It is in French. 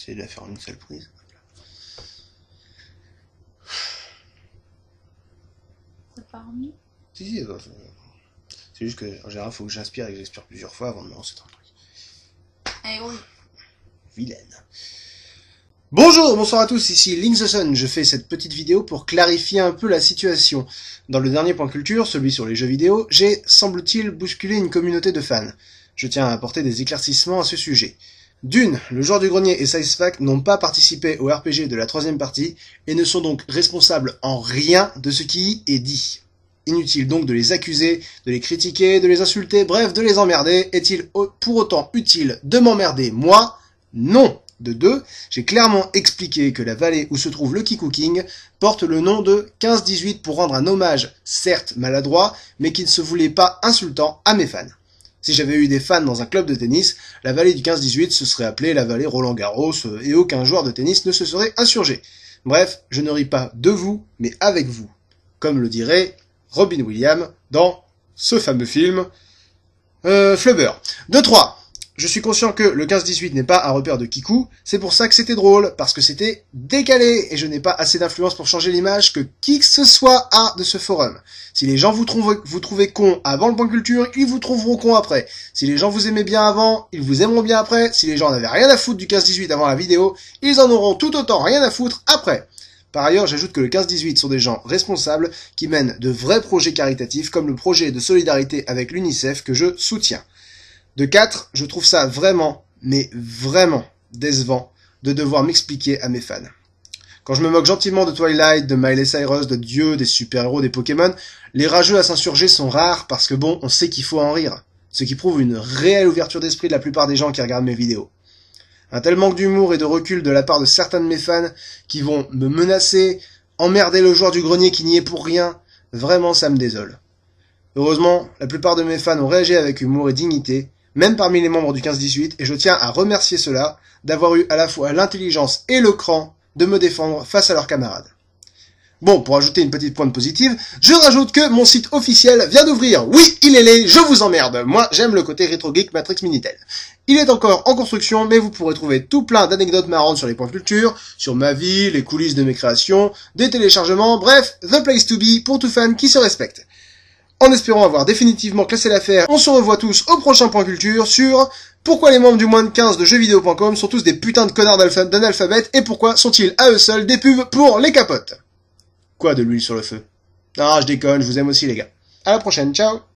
essayer de la faire en une seule prise. C'est pas remis. Si, c'est juste que en général, faut que j'inspire et que j'expire plusieurs fois avant de me lancer dans le truc. Eh oui. Vilaine. Bonjour, bonsoir à tous, ici Link the Sun. Je fais cette petite vidéo pour clarifier un peu la situation. Dans le dernier point culture, celui sur les jeux vidéo, j'ai, semble-t-il, bousculé une communauté de fans. Je tiens à apporter des éclaircissements à ce sujet. D'une, le joueur du grenier et SizeFact n'ont pas participé au RPG de la troisième partie et ne sont donc responsables en rien de ce qui y est dit. Inutile donc de les accuser, de les critiquer, de les insulter, bref, de les emmerder. Est-il pour autant utile de m'emmerder, moi? Non. De deux, j'ai clairement expliqué que la vallée où se trouve le Kiku King porte le nom de 15-18 pour rendre un hommage, certes maladroit, mais qui ne se voulait pas insultant à mes fans. Si j'avais eu des fans dans un club de tennis, la vallée du 15-18 se serait appelée la vallée Roland-Garros et aucun joueur de tennis ne se serait insurgé. Bref, je ne ris pas de vous, mais avec vous. Comme le dirait Robin Williams dans ce fameux film Flubber. 2-3. Je suis conscient que le 15-18 n'est pas un repère de Kiku, c'est pour ça que c'était drôle, parce que c'était décalé, et je n'ai pas assez d'influence pour changer l'image que qui que ce soit a de ce forum. Si les gens vous trouvez con avant le point culture, ils vous trouveront con après. Si les gens vous aimaient bien avant, ils vous aimeront bien après. Si les gens n'avaient rien à foutre du 15-18 avant la vidéo, ils en auront tout autant rien à foutre après. Par ailleurs, j'ajoute que le 15-18 sont des gens responsables qui mènent de vrais projets caritatifs comme le projet de solidarité avec l'UNICEF que je soutiens. De 4, je trouve ça vraiment, mais vraiment décevant de devoir m'expliquer à mes fans. Quand je me moque gentiment de Twilight, de Miley Cyrus, de Dieu, des super-héros, des Pokémon, les rageux à s'insurger sont rares parce que bon, on sait qu'il faut en rire. Ce qui prouve une réelle ouverture d'esprit de la plupart des gens qui regardent mes vidéos. Un tel manque d'humour et de recul de la part de certains de mes fans qui vont me menacer, emmerder le joueur du grenier qui n'y est pour rien, vraiment ça me désole. Heureusement, la plupart de mes fans ont réagi avec humour et dignité, même parmi les membres du 15-18, et je tiens à remercier ceux-là d'avoir eu à la fois l'intelligence et le cran de me défendre face à leurs camarades. Bon, pour ajouter une petite pointe positive, je rajoute que mon site officiel vient d'ouvrir. Oui, il est laid, je vous emmerde. Moi, j'aime le côté Retro Geek Matrix Minitel. Il est encore en construction, mais vous pourrez trouver tout plein d'anecdotes marrantes sur les points culture, sur ma vie, les coulisses de mes créations, des téléchargements, bref, the place to be pour tout fan qui se respecte. En espérant avoir définitivement classé l'affaire, on se revoit tous au prochain point culture sur pourquoi les membres du moins de 15 de jeuxvideo.com sont tous des putains de connards d'analphabètes et pourquoi sont-ils à eux seuls des pubs pour les capotes. Quoi de l'huile sur le feu? Ah, je déconne, je vous aime aussi les gars. À la prochaine, ciao!